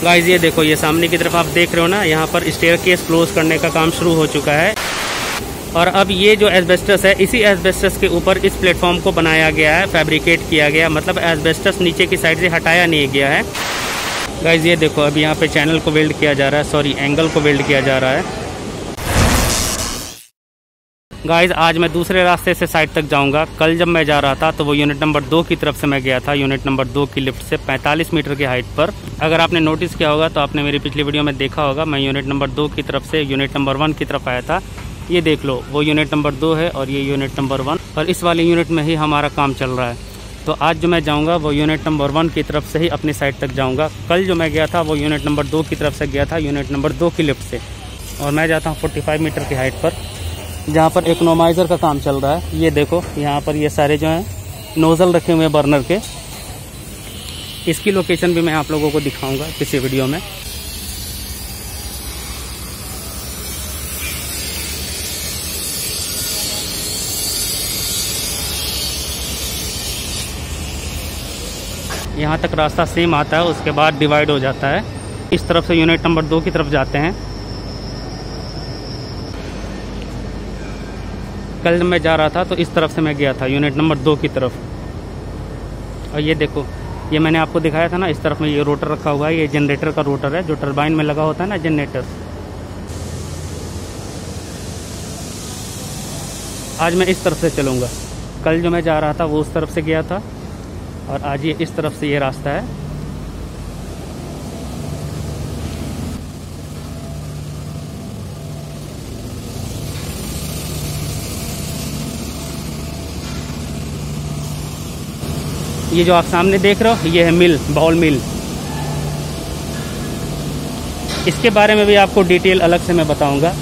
Guys ये देखो, ये सामने की तरफ आप देख रहे हो ना, यहाँ पर स्टेयरकेस क्लोज करने का काम शुरू हो चुका है। और अब ये जो एस्बेस्टस है, इसी एस्बेस्टस के ऊपर इस प्लेटफॉर्म को बनाया गया है, फैब्रिकेट किया गया, मतलब एस्बेस्टस नीचे की साइड से हटाया नहीं गया है। गाइस ये देखो, अब यहाँ पे चैनल को वेल्ड किया जा रहा है, सॉरी एंगल को वेल्ड किया जा रहा है। गाइस आज मैं दूसरे रास्ते से साइड तक जाऊंगा। कल जब मैं जा रहा था तो वो यूनिट नंबर 2 की तरफ से मैं गया था, यूनिट नंबर 2 की लिफ्ट से 45 मीटर की हाइट पर। अगर आपने नोटिस किया होगा तो आपने मेरी पिछली वीडियो में देखा होगा, मैं यूनिट नंबर 2 की तरफ से यूनिट नंबर 1 की तरफ आया था। ये देख लो, वो यूनिट नंबर 2 है और ये यूनिट नंबर 1, और इस वाले यूनिट में ही हमारा काम चल रहा है। तो आज जो मैं जाऊँगा वो यूनिट नंबर 1 की तरफ से ही अपनी साइड तक जाऊँगा। कल जो मैं गया था वो यूनिट नंबर 2 की तरफ से गया था, यूनिट नंबर 2 की लिफ्ट से, और मैं जाता हूँ 45 मीटर की हाइट पर, जहाँ पर इकोनोमाइज़र का काम चल रहा है। ये देखो, यहाँ पर ये सारे जो हैं नोज़ल रखे हुए हैं बर्नर के। इसकी लोकेशन भी मैं आप लोगों को दिखाऊंगा किसी वीडियो में। यहाँ तक रास्ता सेम आता है, उसके बाद डिवाइड हो जाता है। इस तरफ से यूनिट नंबर 2 की तरफ जाते हैं। कल मैं जा रहा था तो इस तरफ से मैं गया था, यूनिट नंबर 2 की तरफ। और ये देखो, ये मैंने आपको दिखाया था ना, इस तरफ में ये रोटर रखा हुआ है, ये जनरेटर का रोटर है जो टरबाइन में लगा होता है ना, जनरेटर। आज मैं इस तरफ से चलूँगा। कल जो मैं जा रहा था वो उस तरफ से गया था, और आज ये इस तरफ से ये रास्ता है। ये जो आप सामने देख रहे हो, ये है मिल, बाउल मिल। इसके बारे में भी आपको डिटेल अलग से मैं बताऊंगा।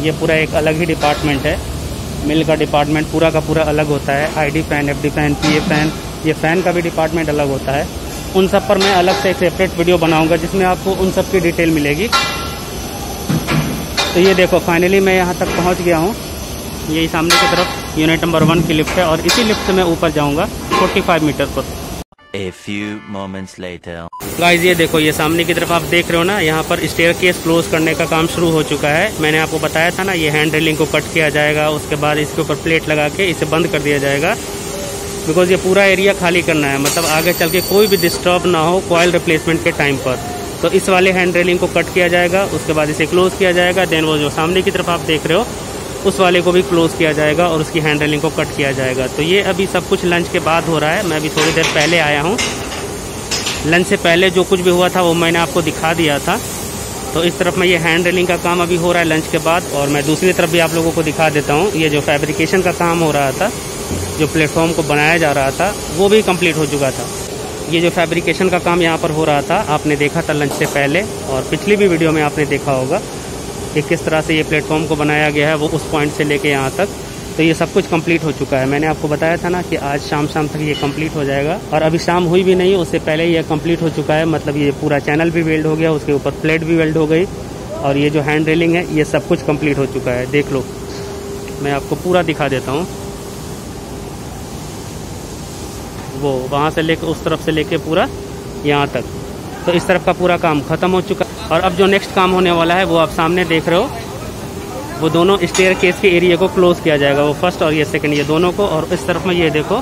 ये पूरा एक अलग ही डिपार्टमेंट है, मिल का डिपार्टमेंट पूरा का पूरा अलग होता है। आईडी फैन, एफडी फैन, पीए फैन, ये फैन का भी डिपार्टमेंट अलग होता है। उन सब पर मैं अलग से एक सेपरेट वीडियो बनाऊंगा जिसमें आपको उन सब की डिटेल मिलेगी। तो ये देखो, फाइनली मैं यहाँ तक पहुँच गया हूँ। यही सामने की तरफ यूनिट नंबर 1 की लिफ्ट है, और इसी लिफ्ट से मैं ऊपर जाऊँगा 45 मीटर पर। A few moments later. Guys ये देखो, ये सामने की तरफ आप देख रहे हो ना, यहाँ पर स्टेयरकेस क्लोज करने का काम शुरू हो चुका है। मैंने आपको बताया था ना, ये हैंड रेलिंग को कट किया जाएगा, उसके बाद इसके ऊपर प्लेट लगा के इसे बंद कर दिया जाएगा, बिकॉज ये पूरा एरिया खाली करना है, मतलब आगे चल के कोई भी डिस्टर्ब ना हो कॉइल रिप्लेसमेंट के टाइम पर। तो इस वाले हैंड रेलिंग को कट किया जाएगा, उसके बाद इसे क्लोज किया जाएगा। देन वो जो सामने की तरफ आप देख रहे हो उस वाले को भी क्लोज किया जाएगा और उसकी हैंड रेलिंग को कट किया जाएगा। तो ये अभी सब कुछ लंच के बाद हो रहा है। मैं अभी थोड़ी देर पहले आया हूँ। लंच से पहले जो कुछ भी हुआ था वो मैंने आपको दिखा दिया था। तो इस तरफ में ये हैंड रेलिंग का काम अभी हो रहा है लंच के बाद, और मैं दूसरी तरफ भी आप लोगों को दिखा देता हूँ। ये जो फैब्रिकेशन का काम हो रहा था, जो प्लेटफॉर्म को बनाया जा रहा था, वो भी कंप्लीट हो चुका था। ये जो फैब्रिकेशन का काम यहाँ पर हो रहा था, आपने देखा था लंच से पहले, और पिछली भी वीडियो में आपने देखा होगा कि किस तरह से ये प्लेटफॉर्म को बनाया गया है, वो उस पॉइंट से लेके यहाँ तक। तो ये सब कुछ कंप्लीट हो चुका है। मैंने आपको बताया था ना कि आज शाम तक ये कंप्लीट हो जाएगा, और अभी शाम हुई भी नहीं, उससे पहले ये कंप्लीट हो चुका है। मतलब ये पूरा चैनल भी वेल्ड हो गया, उसके ऊपर प्लेट भी वेल्ड हो गई, और ये जो हैंड रेलिंग है ये सब कुछ कंप्लीट हो चुका है। देख लो, मैं आपको पूरा दिखा देता हूँ। वो वहाँ से लेके उस तरफ से लेके पूरा यहाँ तक, तो इस तरफ का पूरा काम ख़त्म हो चुका है। और अब जो नेक्स्ट काम होने वाला है वो आप सामने देख रहे हो, वो दोनों स्टेयरकेस के एरिया को क्लोज किया जाएगा, वो फर्स्ट और ये सेकंड, ये दोनों को। और इस तरफ में ये देखो,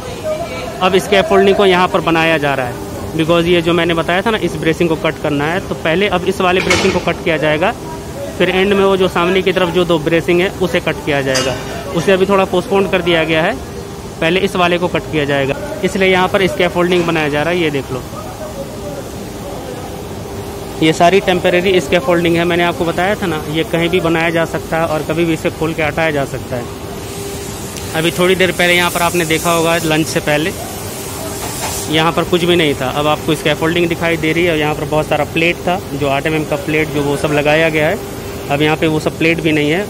अब स्कैफोल्डिंग को यहाँ पर बनाया जा रहा है, बिकॉज ये जो मैंने बताया था ना, इस ब्रेसिंग को कट करना है। तो पहले अब इस वाले ब्रेसिंग को कट किया जाएगा, फिर एंड में वो जो सामने की तरफ जो 2 ब्रेसिंग है उसे कट किया जाएगा। उसे अभी थोड़ा पोस्टपोन कर दिया गया है, पहले इस वाले को कट किया जाएगा, इसलिए यहाँ पर स्कैफोल्डिंग बनाया जा रहा है। ये देख लो, ये सारी टेम्परेरी स्कैफोल्डिंग है। मैंने आपको बताया था ना, ये कहीं भी बनाया जा सकता है और कभी भी इसे खोल के हटाया जा सकता है। अभी थोड़ी देर पहले यहाँ पर आपने देखा होगा, लंच से पहले यहाँ पर कुछ भी नहीं था, अब आपको स्कैफोल्डिंग दिखाई दे रही है। और यहाँ पर बहुत सारा प्लेट था, जो 8 mm का प्लेट, जो वो सब लगाया गया है। अब यहाँ पे वो सब प्लेट भी नहीं है,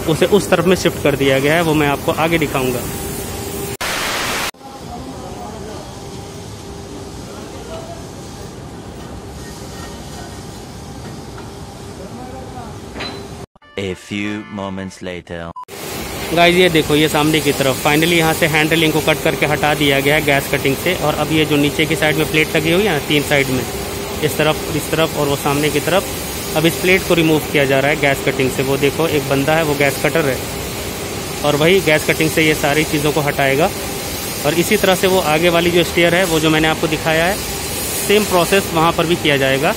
उसे उस तरफ में शिफ्ट कर दिया गया है, वो मैं आपको आगे दिखाऊँगा। A few moments later. Guys ये देखो, ये सामने की तरफ फाइनली यहाँ से हैंड रेलिंग को कट करके हटा दिया गया है गैस कटिंग से। और अब ये जो नीचे की साइड में प्लेट लगी हुई है 3 साइड में, इस तरफ और वो सामने की तरफ। अब इस प्लेट को रिमूव किया जा रहा है गैस कटिंग से। वो देखो एक बंदा है, वो गैस कटर है और वही गैस कटिंग से ये सारी चीज़ों को हटाएगा। और इसी तरह से वो आगे वाली जो स्टेयर है, वो जो मैंने आपको दिखाया है, सेम प्रोसेस वहाँ पर भी किया जाएगा।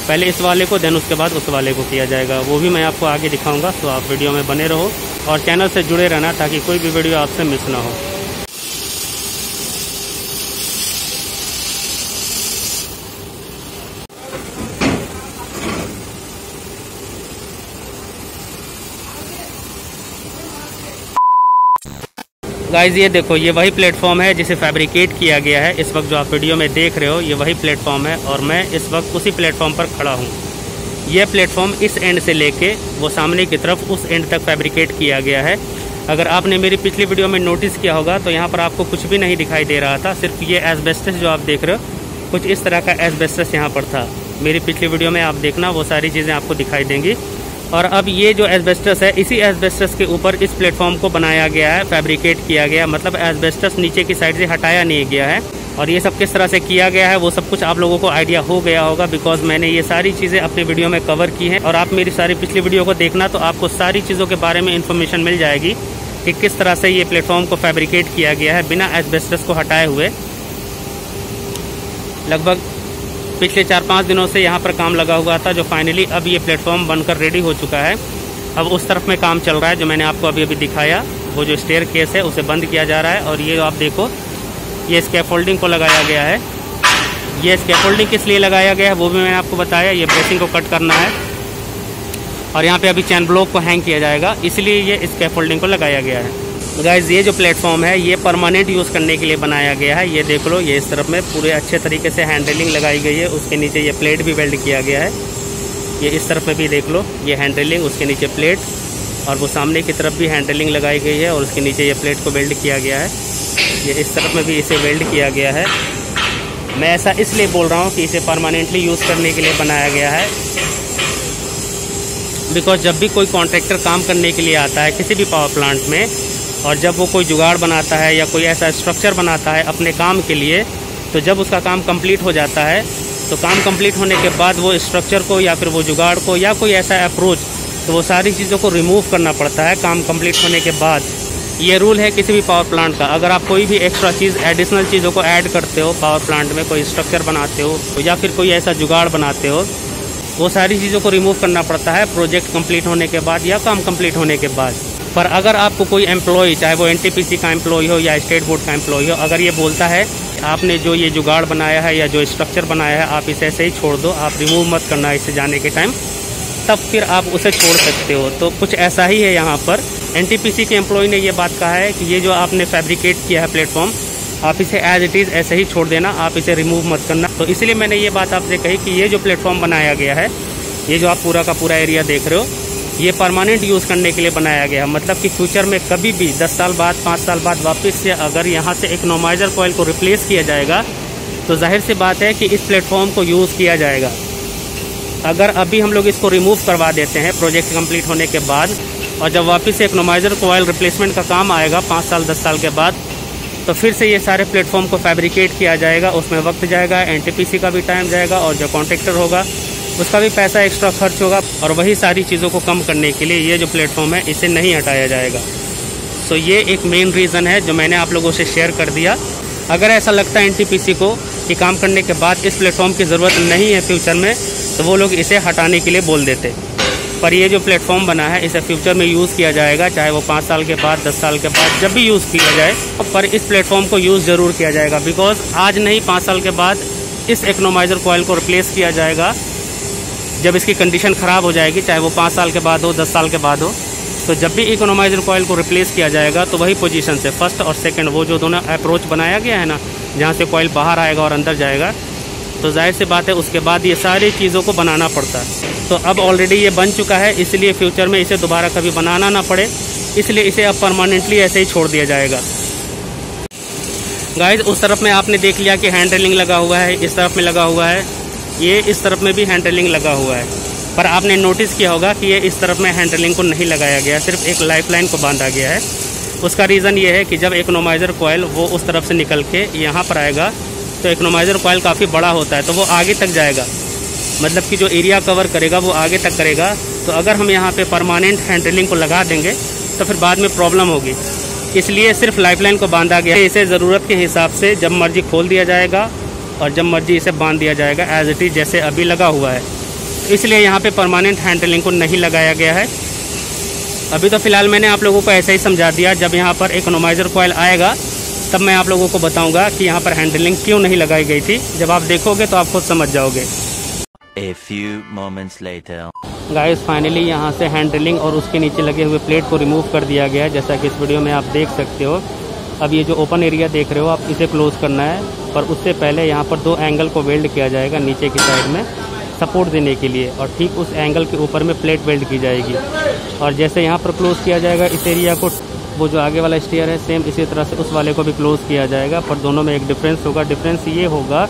पहले इस वाले को, देन उसके बाद उस वाले को किया जाएगा। वो भी मैं आपको आगे दिखाऊंगा, तो आप वीडियो में बने रहो और चैनल से जुड़े रहना ताकि कोई भी वीडियो आपसे मिस ना हो। गाइज ये देखो, ये वही प्लेटफॉर्म है जिसे फैब्रिकेट किया गया है। इस वक्त जो आप वीडियो में देख रहे हो, ये वही प्लेटफॉर्म है और मैं इस वक्त उसी प्लेटफॉर्म पर खड़ा हूँ। यह प्लेटफॉर्म इस एंड से लेके वो सामने की तरफ उस एंड तक फैब्रिकेट किया गया है। अगर आपने मेरी पिछली वीडियो में नोटिस किया होगा तो यहाँ पर आपको कुछ भी नहीं दिखाई दे रहा था, सिर्फ ये एस्बेस्टस जो आप देख रहे हो, कुछ इस तरह का एस्बेस्टस यहाँ पर था। मेरी पिछली वीडियो में आप देखना, वो सारी चीज़ें आपको दिखाई देंगी। और अब ये जो एस्बेस्टस है, इसी एस्बेस्टस के ऊपर इस प्लेटफॉर्म को बनाया गया है, फैब्रिकेट किया गया, मतलब एस्बेस्टस नीचे की साइड से हटाया नहीं गया है। और ये सब किस तरह से किया गया है वो सब कुछ आप लोगों को आइडिया हो गया होगा, बिकॉज मैंने ये सारी चीज़ें अपने वीडियो में कवर की हैं। और आप मेरी सारी पिछली वीडियो को देखना तो आपको सारी चीज़ों के बारे में इन्फॉर्मेशन मिल जाएगी कि किस तरह से ये प्लेटफॉर्म को फैब्रिकेट किया गया है बिना एस्बेस्टस को हटाए हुए। लगभग पिछले 4-5 दिनों से यहाँ पर काम लगा हुआ था, जो फाइनली अब ये प्लेटफॉर्म बनकर रेडी हो चुका है। अब उस तरफ में काम चल रहा है, जो मैंने आपको अभी दिखाया, वो जो स्टेयर केस है उसे बंद किया जा रहा है। और ये आप देखो, ये स्कैफोल्डिंग को लगाया गया है। ये स्कैफोल्डिंग किस लिए लगाया गया है वो भी मैंने आपको बताया। ये ब्रेसिंग को कट करना है और यहाँ पे अभी चैन ब्लॉक को हैंग किया जाएगा, इसलिए ये स्कैफोल्डिंग को लगाया गया है। गाइज ये जो प्लेटफॉर्म है, ये परमानेंट यूज़ करने के लिए बनाया गया है। ये देख लो, ये इस तरफ में पूरे अच्छे तरीके से हैंडलिंग लगाई गई है। उसके नीचे ये प्लेट भी वेल्ड किया गया है। ये इस तरफ में भी देख लो, ये हैंडलिंग, उसके नीचे प्लेट, और वो सामने की तरफ भी हैंडलिंग लगाई गई है और उसके नीचे ये प्लेट को वेल्ड किया गया है। ये इस तरफ में भी इसे वेल्ड किया गया है। मैं ऐसा इसलिए बोल रहा हूँ कि इसे परमानेंटली यूज़ करने के लिए बनाया गया है, बिकॉज जब भी कोई कॉन्ट्रैक्टर काम करने के लिए आता है किसी भी पावर प्लांट में, और जब वो कोई जुगाड़ बनाता है या कोई ऐसा स्ट्रक्चर बनाता है अपने काम के लिए, तो जब उसका काम कंप्लीट हो जाता है, तो काम कंप्लीट होने के बाद वो स्ट्रक्चर को या फिर वो जुगाड़ को या कोई ऐसा अप्रोच, तो वो सारी चीज़ों को रिमूव करना पड़ता है काम कंप्लीट होने के बाद। ये रूल है किसी भी पावर प्लांट का। अगर आप कोई भी एक्स्ट्रा चीज़, एडिशनल चीज़ों को ऐड करते हो पावर प्लांट में, कोई स्ट्रक्चर बनाते हो या फिर कोई ऐसा जुगाड़ बनाते हो, वो सारी चीज़ों को रिमूव करना पड़ता है प्रोजेक्ट कंप्लीट होने के बाद या काम कंप्लीट होने के बाद। पर अगर आपको कोई एम्प्लॉय, चाहे वो एनटीपीसी का एम्प्लॉय हो या स्टेट बोर्ड का एम्प्लॉय हो, अगर ये बोलता है आपने जो ये जुगाड़ बनाया है या जो स्ट्रक्चर बनाया है आप इसे ऐसे ही छोड़ दो, आप रिमूव मत करना इसे जाने के टाइम, तब फिर आप उसे छोड़ सकते हो। तो कुछ ऐसा ही है यहाँ पर। एनटीपीसी के एम्प्लॉय ने ये बात कहा है कि ये जो आपने फैब्रिकेट किया है प्लेटफॉर्म, आप इसे एज इट इज़ ऐसे ही छोड़ देना, आप इसे रिमूव मत करना। तो इसलिए मैंने ये बात आपसे कही कि ये जो प्लेटफॉर्म बनाया गया है, ये जो आप पूरा का पूरा एरिया देख रहे हो, ये परमानेंट यूज़ करने के लिए बनाया गया है। मतलब कि फ्यूचर में कभी भी 10 साल बाद, 5 साल बाद वापस से अगर यहाँ से इकोनोमाइजर कॉइल को रिप्लेस किया जाएगा, तो जाहिर सी बात है कि इस प्लेटफॉर्म को यूज़ किया जाएगा। अगर अभी हम लोग इसको रिमूव करवा देते हैं प्रोजेक्ट कंप्लीट होने के बाद, और जब वापस से इकोनोमाइजर कॉइल रिप्लेसमेंट का काम आएगा 5 साल 10 साल के बाद, तो फिर से ये सारे प्लेटफॉर्म को फैब्रिकेट किया जाएगा। उसमें वक्त जाएगा, एनटीपीसी का भी टाइम जाएगा, और जो कॉन्ट्रैक्टर होगा उसका भी पैसा एक्स्ट्रा खर्च होगा। और वही सारी चीज़ों को कम करने के लिए ये जो प्लेटफॉर्म है, इसे नहीं हटाया जाएगा। सो ये एक मेन रीज़न है जो मैंने आप लोगों से शेयर कर दिया। अगर ऐसा लगता है एनटीपीसी को कि काम करने के बाद इस प्लेटफॉर्म की ज़रूरत नहीं है फ्यूचर में, तो वो लोग इसे हटाने के लिए बोल देते। पर ये जो प्लेटफॉर्म बना है, इसे फ्यूचर में यूज़ किया जाएगा, चाहे वो 5 साल के बाद, 10 साल के बाद, जब भी यूज़ किया जाए, पर इस प्लेटफॉर्म को यूज़ ज़रूर किया जाएगा। बिकॉज आज नहीं, 5 साल के बाद इस इकोनोमाइजर कॉइल को रिप्लेस किया जाएगा जब इसकी कंडीशन ख़राब हो जाएगी, चाहे वो 5 साल के बाद हो, 10 साल के बाद हो। तो जब भी इकोनोमाइजर कॉइल को रिप्लेस किया जाएगा, तो वही पोजीशन से फर्स्ट और सेकंड, वो जो दोनों अप्रोच बनाया गया है ना, जहाँ से कॉइल बाहर आएगा और अंदर जाएगा, तो जाहिर सी बात है उसके बाद ये सारी चीज़ों को बनाना पड़ता है। तो अब ऑलरेडी ये बन चुका है, इसलिए फ्यूचर में इसे दोबारा कभी बनाना ना पड़े, इसलिए इसे अब परमानेंटली ऐसे ही छोड़ दिया जाएगा। गाइस, उस तरफ में आपने देख लिया कि हैंड रेलिंग लगा हुआ है, इस तरफ में लगा हुआ है, ये इस तरफ में भी हैंड रेलिंग लगा हुआ है। पर आपने नोटिस किया होगा कि ये इस तरफ में हैंड रेलिंग को नहीं लगाया गया, सिर्फ एक लाइफलाइन को बांधा गया है। उसका रीज़न ये है कि जब इकोनोमाइजर कॉइल वो उस तरफ से निकल के यहाँ पर आएगा, तो इकोनोमाइज़र कॉइल काफ़ी बड़ा होता है, तो वो आगे तक जाएगा, मतलब कि जो एरिया कवर करेगा वो आगे तक करेगा। तो अगर हम यहाँ पे परमानेंट हैंड ड्रिलिंग को लगा देंगे तो फिर बाद में प्रॉब्लम होगी, इसलिए सिर्फ लाइफलाइन को बांधा गया है। इसे ज़रूरत के हिसाब से जब मर्जी खोल दिया जाएगा और जब मर्जी इसे बांध दिया जाएगा, एज इट इज़ जैसे अभी लगा हुआ है। तो इसलिए यहाँ पे परमानेंट हैंड ड्रिलिंग को नहीं लगाया गया है। अभी तो फ़िलहाल मैंने आप लोगों को ऐसे ही समझा दिया, जब यहाँ पर इकोनोमाइज़र कॉइल आएगा तब मैं आप लोगों को बताऊँगा कि यहाँ पर हैंड ड्रिलिंग क्यों नहीं लगाई गई थी। जब आप देखोगे तो आप खुद समझ जाओगे। A few moments later. Guys finally यहाँ से हैंड ड्रिलिंग और उसके नीचे लगे हुए प्लेट को रिमूव कर दिया गया है, जैसा कि इस वीडियो में आप देख सकते हो। अब ये जो ओपन एरिया देख रहे हो आप, इसे क्लोज़ करना है, पर उससे पहले यहाँ पर 2 एंगल को वेल्ड किया जाएगा नीचे की साइड में सपोर्ट देने के लिए, और ठीक उस एंगल के ऊपर में प्लेट वेल्ड की जाएगी। और जैसे यहाँ पर क्लोज़ किया जाएगा इस एरिया को, वो जो आगे वाला स्टेयर है सेम इसी तरह से उस वाले को भी क्लोज़ किया जाएगा, पर दोनों में एक डिफरेंस होगा। डिफरेंस ये होगा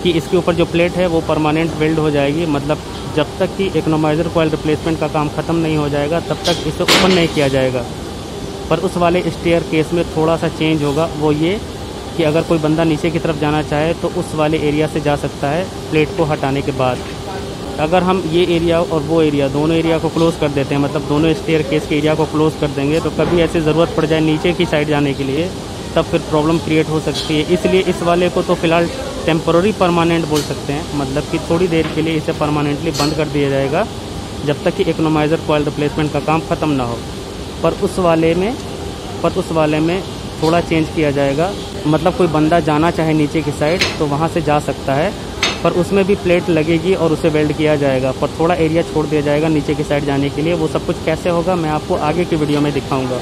कि इसके ऊपर जो प्लेट है वो परमानेंट वेल्ड हो जाएगी, मतलब जब तक कि इकोनोमाइज़र कॉइल रिप्लेसमेंट का काम ख़त्म नहीं हो जाएगा तब तक इसे ओपन नहीं किया जाएगा। पर उस वाले स्टेयर केस में थोड़ा सा चेंज होगा, वो ये कि अगर कोई बंदा नीचे की तरफ जाना चाहे तो उस वाले एरिया से जा सकता है प्लेट को हटाने के बाद। अगर हम ये एरिया और वो एरिया दोनों एरिया को क्लोज़ कर देते हैं, मतलब दोनों स्टेयर केस के एरिया को क्लोज़ कर देंगे, तो कभी ऐसी ज़रूरत पड़ जाए नीचे की साइड जाने के लिए तब फिर प्रॉब्लम क्रिएट हो सकती है। इसलिए इस वाले को तो फ़िलहाल टेम्पररी परमानेंट बोल सकते हैं, मतलब कि थोड़ी देर के लिए इसे परमानेंटली बंद कर दिया जाएगा जब तक कि इकोनोमाइज़र कॉइल रिप्लेसमेंट का काम ख़त्म ना हो। पर उस वाले में थोड़ा चेंज किया जाएगा, मतलब कोई बंदा जाना चाहे नीचे की साइड तो वहाँ से जा सकता है, पर उसमें भी प्लेट लगेगी और उसे वेल्ड किया जाएगा, पर थोड़ा एरिया छोड़ दिया जाएगा नीचे की साइड जाने के लिए। वो सब कुछ कैसे होगा मैं आपको आगे की वीडियो में दिखाऊँगा।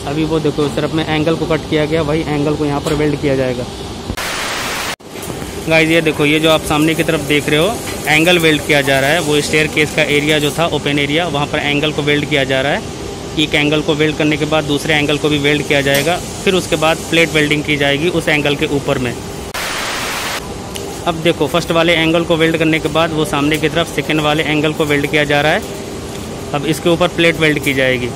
अभी वो देखो उस तरफ में एंगल को कट किया गया, वही एंगल को यहाँ पर वेल्ड किया जाएगा। गाइस ये देखो, ये जो आप सामने की तरफ देख रहे हो एंगल वेल्ड किया जा रहा है, वो स्टेयर केस का एरिया जो था ओपन एरिया, वहाँ पर एंगल को वेल्ड किया जा रहा है। एक एंगल को वेल्ड करने के बाद दूसरे एंगल को भी वेल्ड किया जाएगा, फिर उसके बाद प्लेट वेल्डिंग की जाएगी उस एंगल के ऊपर में। अब देखो फर्स्ट वाले एंगल को वेल्ड करने के बाद वो सामने की तरफ सेकेंड वाले एंगल को वेल्ड किया जा रहा है। अब इसके ऊपर प्लेट वेल्ड की जाएगी।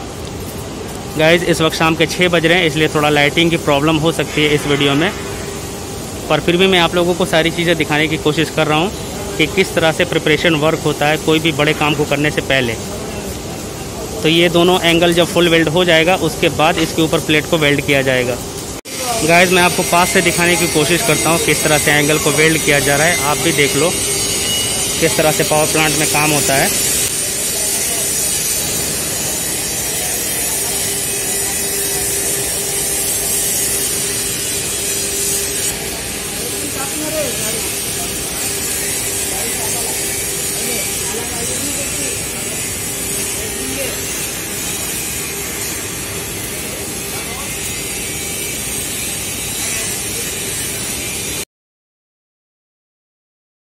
गाइज़ इस वक्त शाम के 6 बज रहे हैं, इसलिए थोड़ा लाइटिंग की प्रॉब्लम हो सकती है इस वीडियो में, पर फिर भी मैं आप लोगों को सारी चीज़ें दिखाने की कोशिश कर रहा हूँ कि किस तरह से प्रिपरेशन वर्क होता है कोई भी बड़े काम को करने से पहले। तो ये दोनों एंगल जब फुल वेल्ड हो जाएगा उसके बाद इसके ऊपर प्लेट को वेल्ड किया जाएगा। गाइज़ मैं आपको पास से दिखाने की कोशिश करता हूँ किस तरह से एंगल को वेल्ड किया जा रहा है, आप भी देख लो किस तरह से पावर प्लांट में काम होता है।